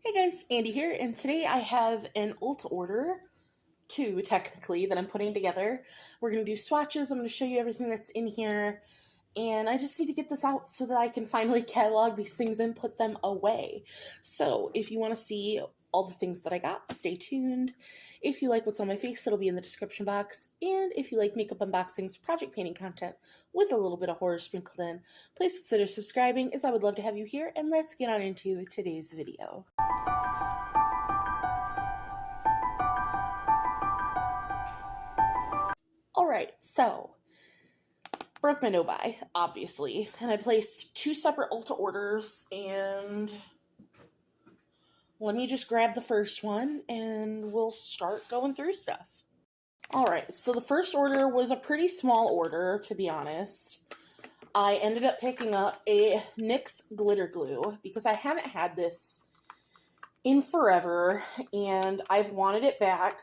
Hey guys, Andy here, and today I have an Ulta order, two technically, that I'm putting together. We're going to do swatches, I'm going to show you everything that's in here, and I just need to get this out so that I can finally catalog these things and put them away. So, if you want to see all the things that I got, stay tuned. If you like what's on my face, it'll be in the description box, and if you like makeup unboxings, project painting content with a little bit of horror sprinkled in, please consider subscribing, as I would love to have you here, and let's get on into today's video. Alright, so, broke my no-buy, obviously, and I placed two separate Ulta orders, and let me just grab the first one, and we'll start going through stuff. Alright, so the first order was a pretty small order, to be honest. I ended up picking up a NYX glitter glue, because I haven't had this in forever, and I've wanted it back,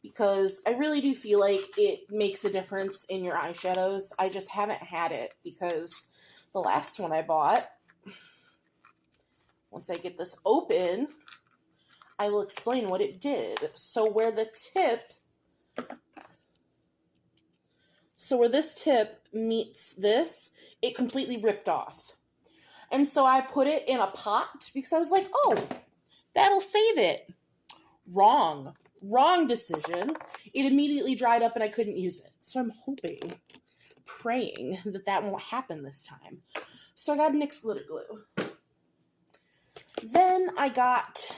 because I really do feel like it makes a difference in your eyeshadows. I just haven't had it because the last one I bought, once I get this open, I will explain what it did. So where this tip meets this, it completely ripped off. And so I put it in a pot because I was like, oh, that'll save it. Wrong decision. It immediately dried up and I couldn't use it. So I'm hoping, praying that that won't happen this time. So I got NYX glitter glue. Then I got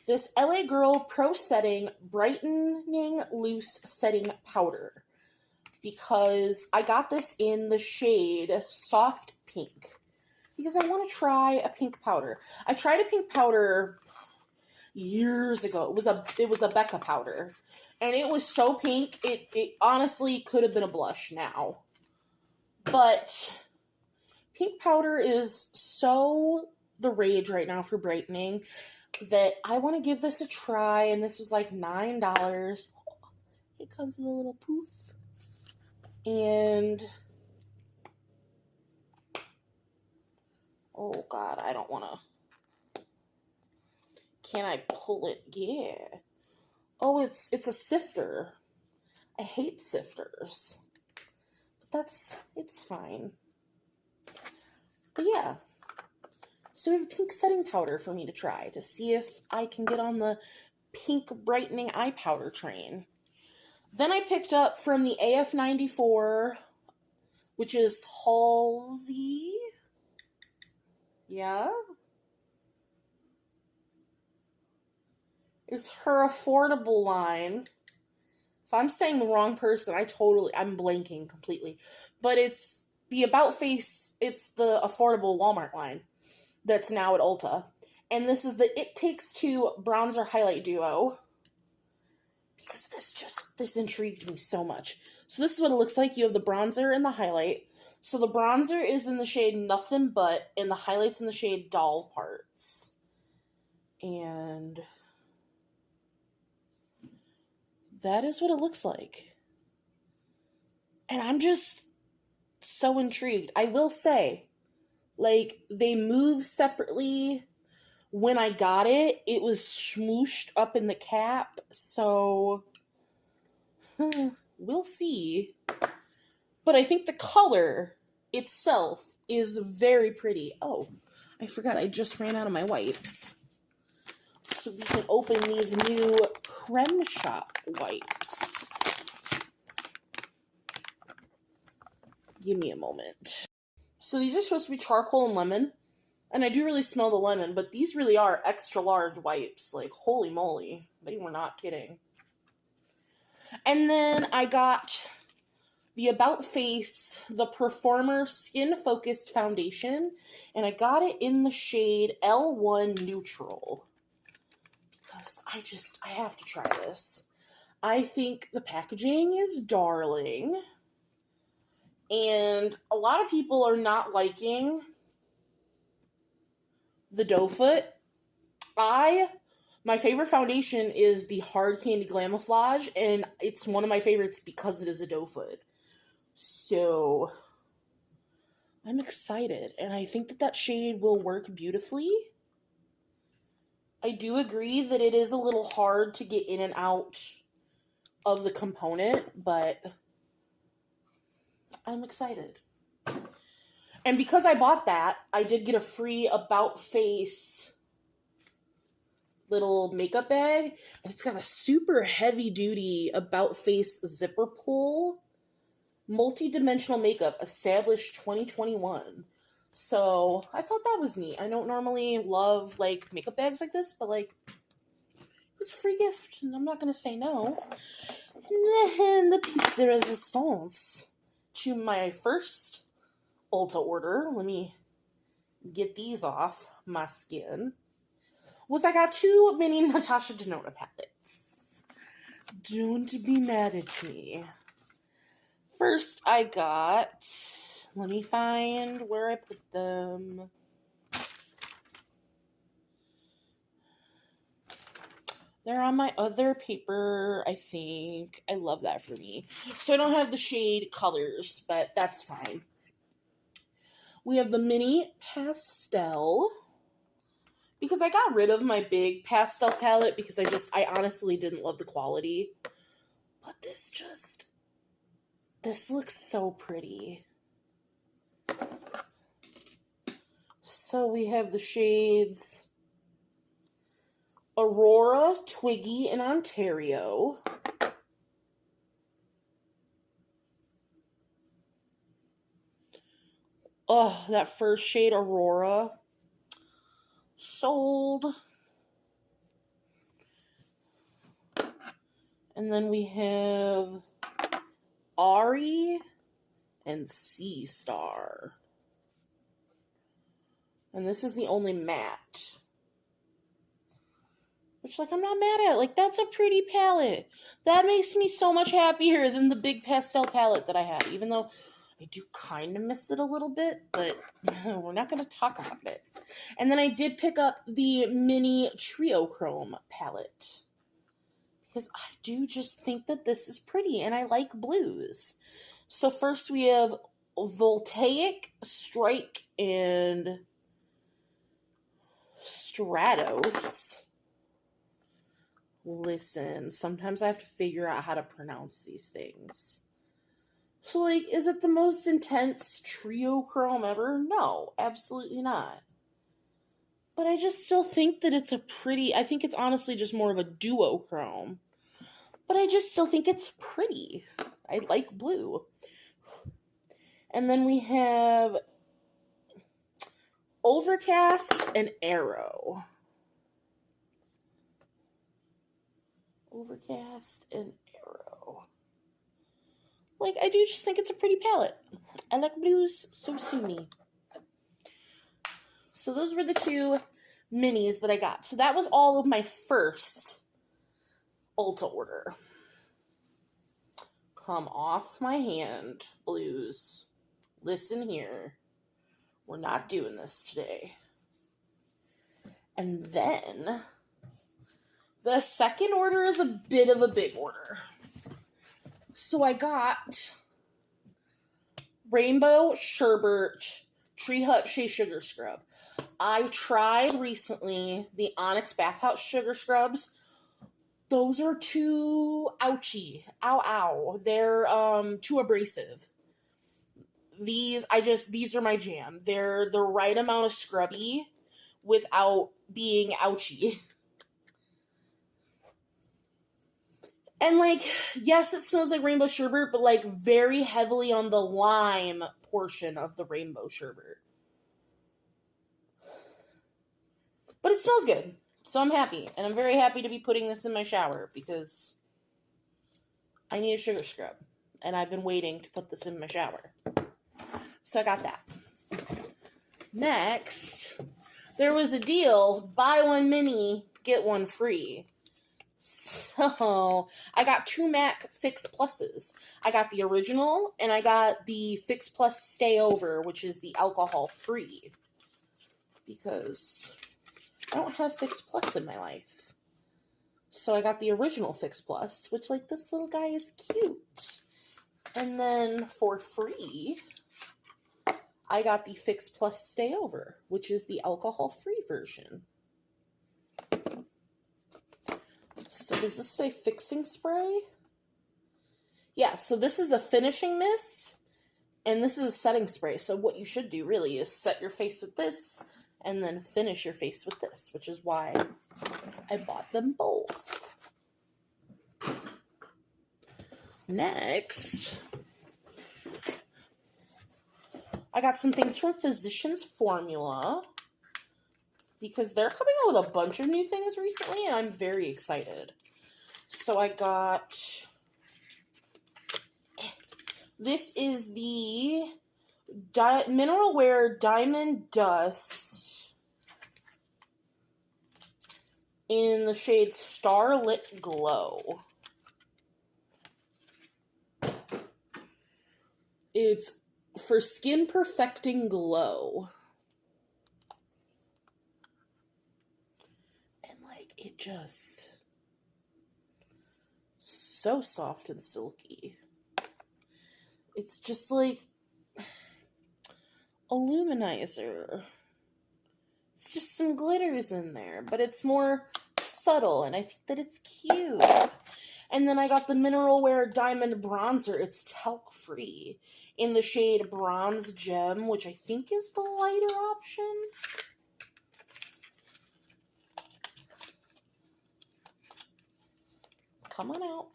this LA Girl Pro Setting Brightening Loose Setting Powder, because I got this in the shade Soft Pink because I want to try a pink powder. I tried a pink powder years ago. It was a Becca powder, and it was so pink it honestly could have been a blush now. But pink powder is so the rage right now for brightening that I want to give this a try, and this was like $9. It comes with a little poof, and oh god, I don't want to. Can I pull it? Yeah. Oh, it's a sifter. I hate sifters. But it's fine. But yeah. So we have a pink setting powder for me to try to see if I can get on the pink brightening eye powder train. Then I picked up from the AF94, which is Halsey. Yeah. It's her affordable line. If I'm saying the wrong person, I'm blanking completely. But it's the About Face, it's the affordable Walmart line that's now at Ulta. And this is the It Takes Two Bronzer Highlight Duo, because this intrigued me so much. So this is what it looks like. You have the bronzer and the highlight. So the bronzer is in the shade Nothing But, and the highlight's in the shade Doll Parts. And that is what it looks like. And I'm just so intrigued. I will say, like, they move separately. When I got it, it was smooshed up in the cap, so we'll see. But I think the color itself is very pretty. Oh, I forgot, I just ran out of my wipes. So we can open these new Creme Shop wipes. Give me a moment. So these are supposed to be charcoal and lemon. And I do really smell the lemon, but these really are extra large wipes. Like, holy moly. They were not kidding. And then I got the About Face, the Performer Skin Focused Foundation. And I got it in the shade L1 Neutral, because I have to try this. I think the packaging is darling. And a lot of people are not liking the doe foot. My favorite foundation is the Hard Candy Glamouflage, and it's one of my favorites because it is a doe foot. So I'm excited, and I think that shade will work beautifully. I do agree that it is a little hard to get in and out of the component, but I'm excited. And because I bought that, I did get a free About Face little makeup bag, and it's got a super heavy duty About Face zipper pull, multi-dimensional makeup, established 2021. So I thought that was neat. I don't normally love like makeup bags like this, but like it was a free gift, and I'm not gonna say no. And then the piece de resistance to my first Ulta order. Let me get these off my skin. Was I got 2 mini Natasha Denona palettes. Don't be mad at me. First I got, let me find where I put them. They're on my other paper, I think. I love that for me. So I don't have the shade colors, but that's fine. We have the mini pastel. Because I got rid of my big pastel palette because I honestly didn't love the quality. But this looks so pretty. So we have the shades Aurora, Twiggy, and Ontario. Oh, that first shade, Aurora. Sold. And then we have Ari and Sea Star. And this is the only matte. Which, like, I'm not mad at. Like, that's a pretty palette. That makes me so much happier than the big pastel palette that I had. Even though I do kind of miss it a little bit, but we're not going to talk about it. And then I did pick up the mini Trio Chrome palette. Because I do just think that this is pretty, and I like blues. So first we have Voltaic, Strike, and Stratos. Listen, sometimes I have to figure out how to pronounce these things. So, like, is it the most intense trio chrome ever? No, absolutely not. But I just still think that it's a pretty, I think it's honestly just more of a duochrome. But I just still think it's pretty. I like blue. And then we have Overcast and Arrow. Overcast and Arrow. Like, I do just think it's a pretty palette. I like blues, so sue me. So those were the 2 minis that I got. So that was all of my first Ulta order. Come off my hand, blues. Listen here. We're not doing this today. And then the second order is a bit of a big order. So I got Rainbow Sherbet Tree Hut Shea Sugar Scrub. I tried recently the Onyx Bathhouse Sugar Scrubs. Those are too ouchy. Ow, ow. They're too abrasive. These are my jam. They're the right amount of scrubby without being ouchy. And, like, yes, it smells like rainbow sherbet, but, like, very heavily on the lime portion of the rainbow sherbet. But it smells good, so I'm happy. And I'm very happy to be putting this in my shower because I need a sugar scrub. And I've been waiting to put this in my shower. So I got that. Next, there was a deal, buy one mini, get one free. So, I got 2 MAC Fix Pluses. I got the original, and I got the Fix Plus Stay Over, which is the alcohol-free. Because I don't have Fix Plus in my life. So I got the original Fix Plus, which, like, this little guy is cute. And then, for free, I got the Fix Plus Stay Over, which is the alcohol-free version. So does this say fixing spray? Yeah, so this is a finishing mist, and this is a setting spray. So what you should do, really, is set your face with this, and then finish your face with this, which is why I bought them both. Next, I got some things from Physicians Formula, because they're coming out with a bunch of new things recently, and I'm very excited. So I got... This is the Mineral Wear Diamond Dust in the shade Starlit Glow. It's for skin perfecting glow. And like, it just so soft and silky. It's just like a luminizer. It's just some glitters in there, but it's more subtle, and I think that it's cute. And then I got the Mineral Wear Diamond Bronzer. It's talc-free in the shade Bronze Gem, which I think is the lighter option. Come on out.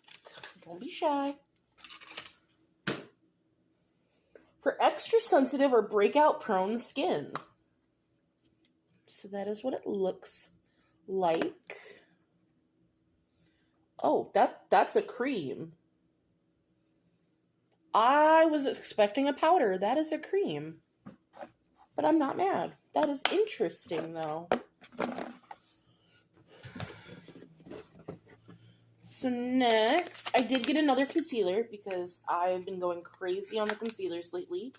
Don't be shy. For extra sensitive or breakout prone skin. So that is what it looks like. Oh, that's a cream. I was expecting a powder. That is a cream. But I'm not mad. That is interesting, though. So next, I did get another concealer because I've been going crazy on the concealers lately.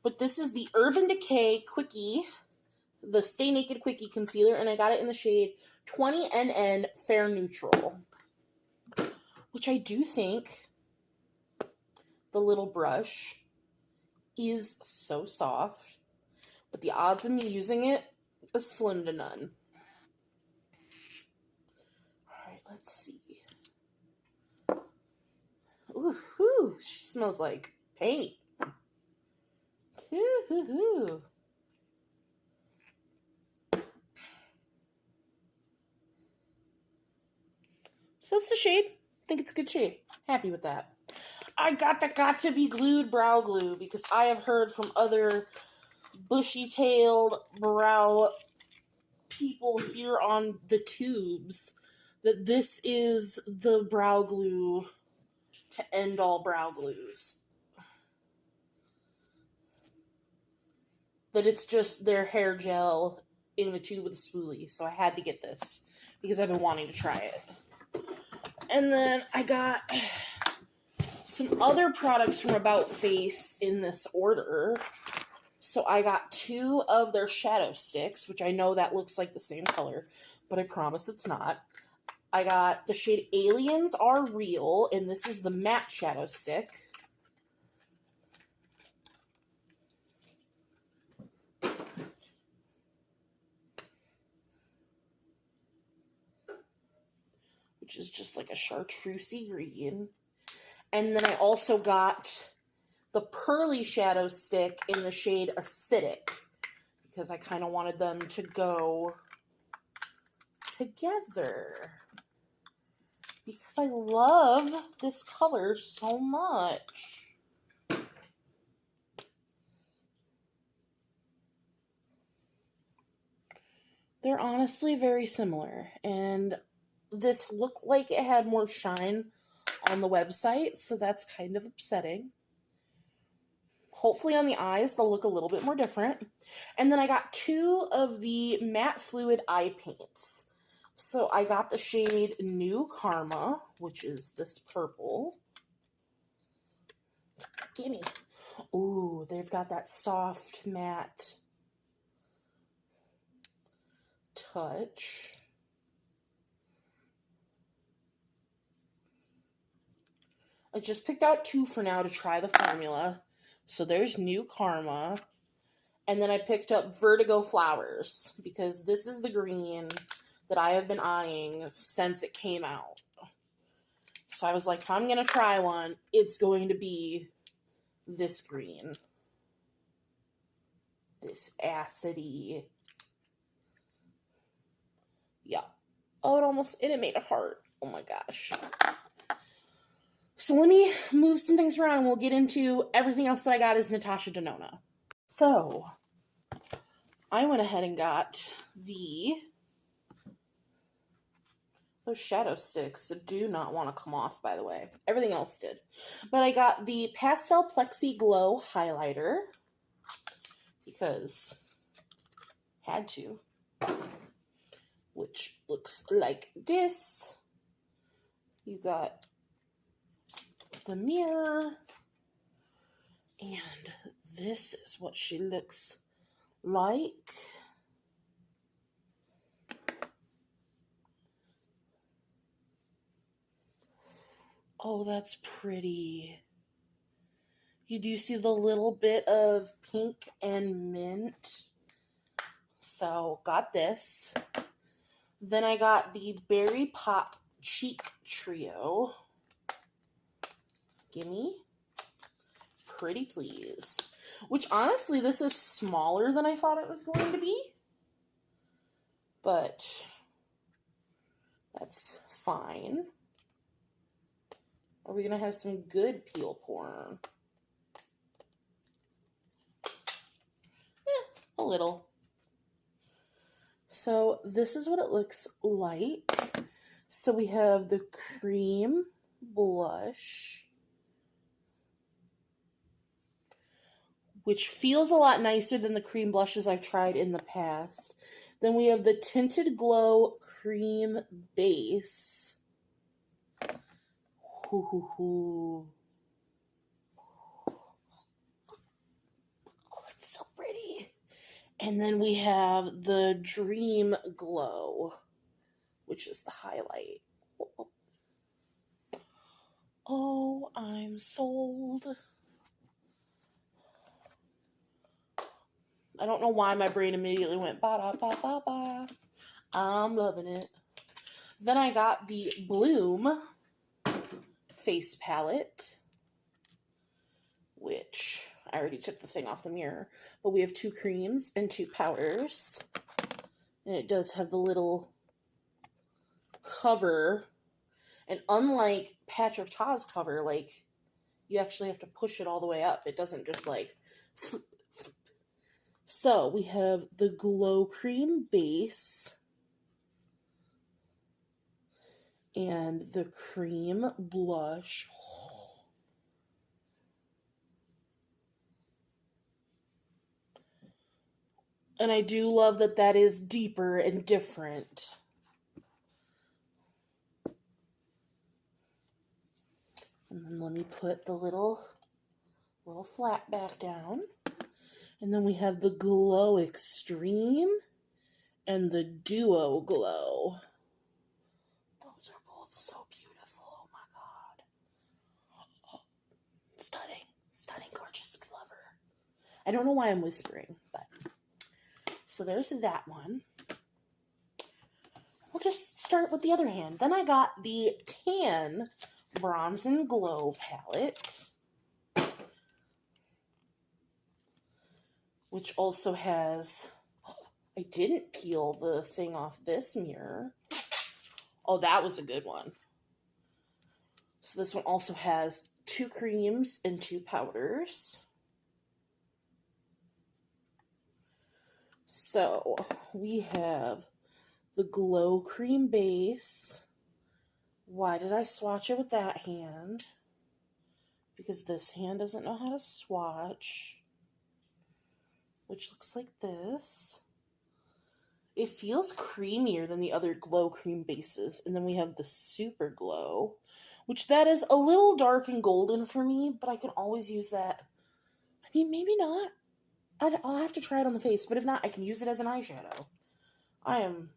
But this is the Urban Decay Quickie, the Stay Naked Quickie Concealer, and I got it in the shade 20NN Fair Neutral. Which I do think the little brush is so soft, but the odds of me using it is slim to none. Alright, let's see. Ooh, she smells like paint. Ooh. So that's the shade. I think it's a good shade. Happy with that. I got the Got To Be Glued brow glue because I have heard from other bushy-tailed brow people here on the tubes that this is the brow glue to end all brow glues. That it's just their hair gel in a tube with a spoolie. So I had to get this because I've been wanting to try it. And then I got some other products from About Face in this order. So I got 2 of their shadow sticks, which I know that looks like the same color, but I promise it's not. I got the shade Aliens Are Real, and this is the matte shadow stick. Which is just like a chartreusey green. And then I also got the Pearly Shadow Stick in the shade Acidic, because I kind of wanted them to go together. Because I love this color so much. They're honestly very similar, and this looked like it had more shine on the website, so that's kind of upsetting. Hopefully on the eyes, they'll look a little bit more different. And then I got 2 of the matte fluid eye paints. So I got the shade New Karma, which is this purple. Gimme. Ooh, they've got that soft matte touch. I just picked out 2 for now to try the formula. So there's New Karma. And then I picked up Vertigo Flowers because this is the green, that I have been eyeing since it came out. So I was like, if I'm going to try one, it's going to be this green. This acidy. Yeah. Oh, it made a heart. Oh my gosh. So let me move some things around and we'll get into everything else that I got is Natasha Denona. So I went ahead and got those shadow sticks do not want to come off, by the way. Everything else did. But I got the Pastel Plexi Glow highlighter because had to. Which looks like this. You got the mirror. And this is what she looks like. Oh, that's pretty. You do see the little bit of pink and mint. So, got this. Then I got the Berry Pop Cheek Trio. Gimme. Pretty please. Which, honestly, this is smaller than I thought it was going to be. But that's fine. Are we going to have some good peel porn? A little. So this is what it looks like. So we have the cream blush, which feels a lot nicer than the cream blushes I've tried in the past. Then we have the Tinted Glow Cream Base. Oh, it's so pretty. And then we have the Dream Glow, which is the highlight. Oh, I'm sold. I don't know why my brain immediately went ba-da-ba-ba-ba. I'm loving it. Then I got the Bloom face palette, which I already took the thing off the mirror, but we have 2 creams and 2 powders, and it does have the little cover, and unlike Patrick Ta's cover, like, you actually have to push it all the way up. It doesn't just like flip, flip. So we have the Glow Cream base and the cream blush. And I do love that that is deeper and different. And then let me put the little flat back down. And then we have the Glow Extreme and the Duo Glow. Those are both so beautiful. Oh my god. Oh, stunning. Stunning, gorgeous, lover. I don't know why I'm whispering, but. So there's that one. We'll just start with the other hand. Then I got the Tan Bronze and Glow palette, which also has, I didn't peel the thing off this mirror. Oh, that was a good one. So this one also has 2 creams and 2 powders. So we have the Glow Cream base. Why did I swatch it with that hand? Because this hand doesn't know how to swatch. Which looks like this. It feels creamier than the other Glow Cream bases. And then we have the Super Glow, which that is a little dark and golden for me, but I can always use that. I mean, maybe not. I'll have to try it on the face, but if not, I can use it as an eyeshadow. I am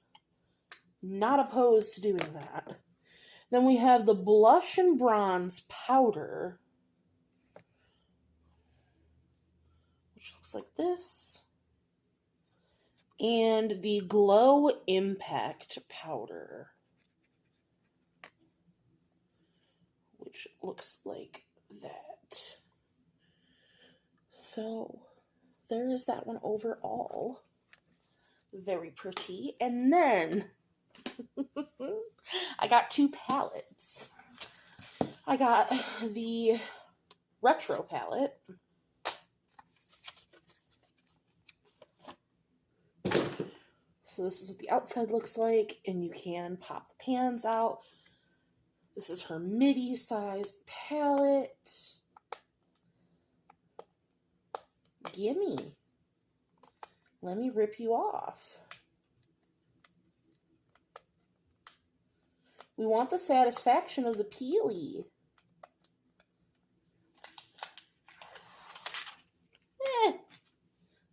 not opposed to doing that. Then we have the Blush and Bronze powder, which looks like this. and the Glow Impact powder, which looks like that. So there is that one overall. Very pretty. And then I got two palettes. I got the Retro palette. So this is what the outside looks like, and you can pop the pans out. This is her midi-sized palette. Gimme. Let me rip you off. We want the satisfaction of the peely.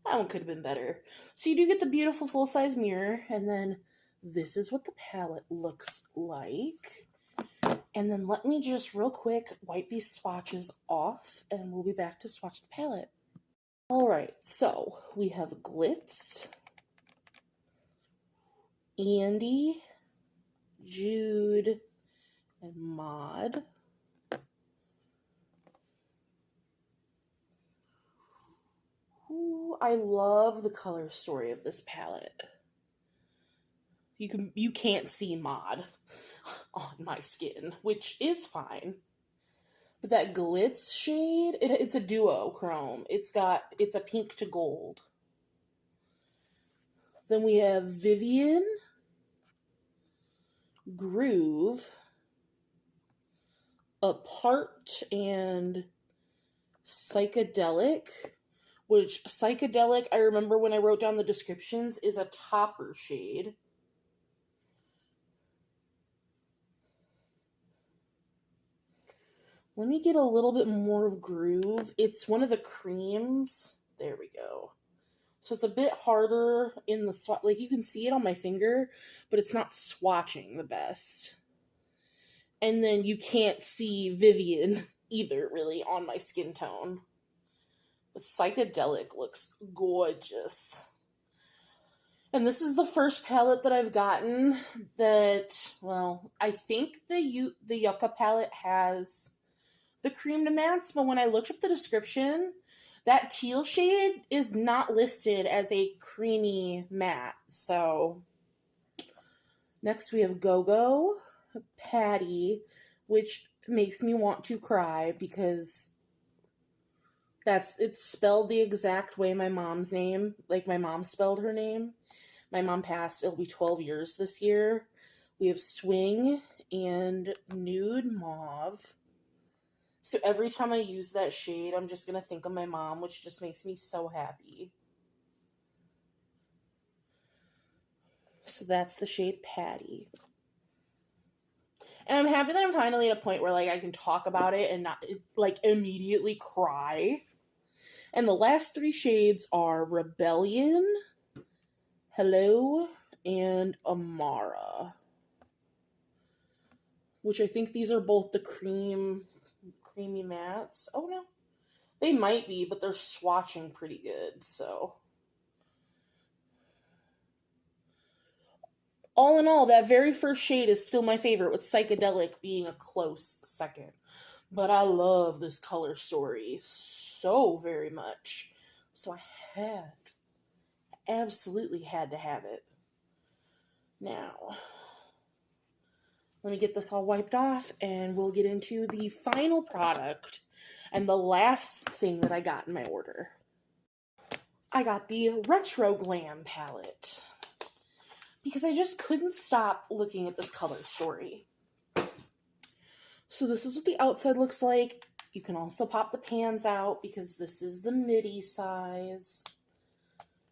That one could have been better. So you do get the beautiful full-size mirror, and then this is what the palette looks like. And then let me just real quick wipe these swatches off, and we'll be back to swatch the palette. Alright, so we have Glitz, Andy, Jude, and Mod. Ooh, I love the color story of this palette. You can't see Mod on my skin, which is fine. But that Glitz shade, it's a duochrome. It's a pink to gold. Then we have Vivian, Groove, Apart, and Psychedelic. Which Psychedelic, I remember when I wrote down the descriptions, is a topper shade. Let me get a little bit more of Groove. It's one of the creams. There we go. So it's a bit harder in the swatch. Like, you can see it on my finger, but it's not swatching the best. And then you can't see Vivian either, really, on my skin tone. But Psychedelic looks gorgeous. And this is the first palette that I've gotten that, well, I think the Yucca palette has the cream to mattes, but when I looked up the description, that teal shade is not listed as a creamy matte. So next we have Go-Go, Patty, which makes me want to cry because it's spelled the exact way my mom's name, like my mom spelled her name. My mom passed, it'll be 12 years this year. We have Swing and Nude Mauve. So every time I use that shade, I'm just going to think of my mom, which just makes me so happy. So that's the shade Patty. And I'm happy that I'm finally at a point where, like, I can talk about it and not, like, immediately cry. And the last three shades are Rebellion, Hello, and Amara. Which I think these are both the creamy mattes. Oh, no. They might be, but they're swatching pretty good, so. All in all, that very first shade is still my favorite, with Psychedelic being a close second. But I love this color story so very much. So I absolutely had to have it. Now, let me get this all wiped off, and we'll get into the final product and the last thing that I got in my order. I got the Retro Glam palette because I just couldn't stop looking at this color story. So this is what the outside looks like. You can also pop the pans out because this is the midi size.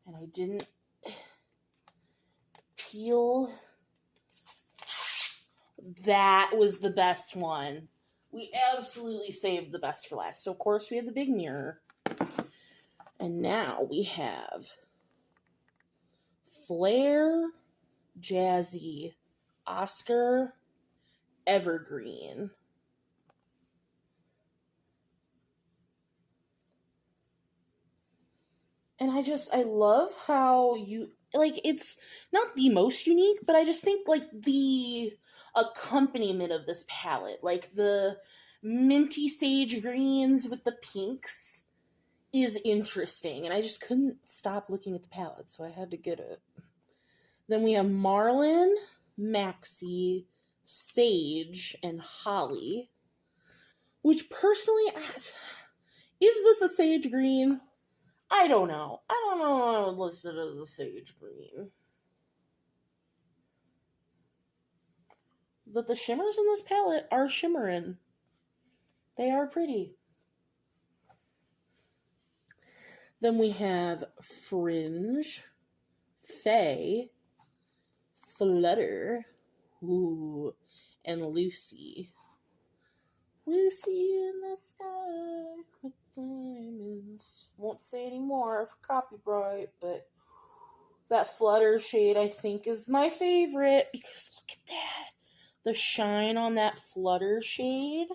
And I didn't peel. That was the best one. We absolutely saved the best for last. So, of course, we have the big mirror. And now we have Flare, Jazzy, Oscar, Evergreen. And I love how like, it's not the most unique, but I just think, like, the accompaniment of this palette, like the minty sage greens with the pinks, is interesting, and I just couldn't stop looking at the palette, so I had to get it. Then we have Marlin, Maxie, Sage, and Holly, which personally, is this a sage green? I don't know. I don't know if I would list it as a sage green. But the shimmers in this palette are shimmering. They are pretty. Then we have Fringe, Faye, Flutter, ooh, and Lucy. Lucy in the sky with diamonds. Won't say any more for copyright, but that Flutter shade I think is my favorite because look at that. The shine on that Flutter shade.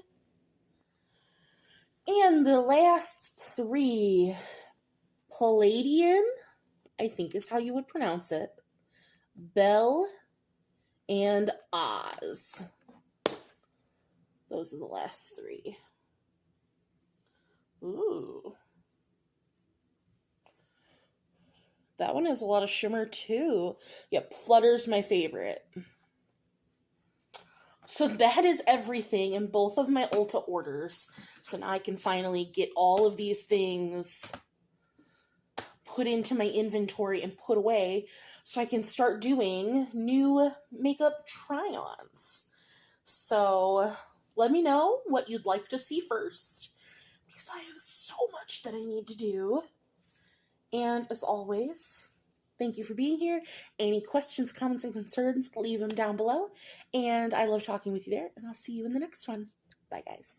And the last three, Palladian, I think is how you would pronounce it, Belle, and Oz. Those are the last three. Ooh. That one has a lot of shimmer too. Yep, Flutter's my favorite. So that is everything in both of my Ulta orders. So now I can finally get all of these things put into my inventory and put away so I can start doing new makeup try-ons. So let me know what you'd like to see first, because I have so much that I need to do. And as always, thank you for being here. Any questions, comments, and concerns, leave them down below. And I love talking with you there, and I'll see you in the next one. Bye, guys.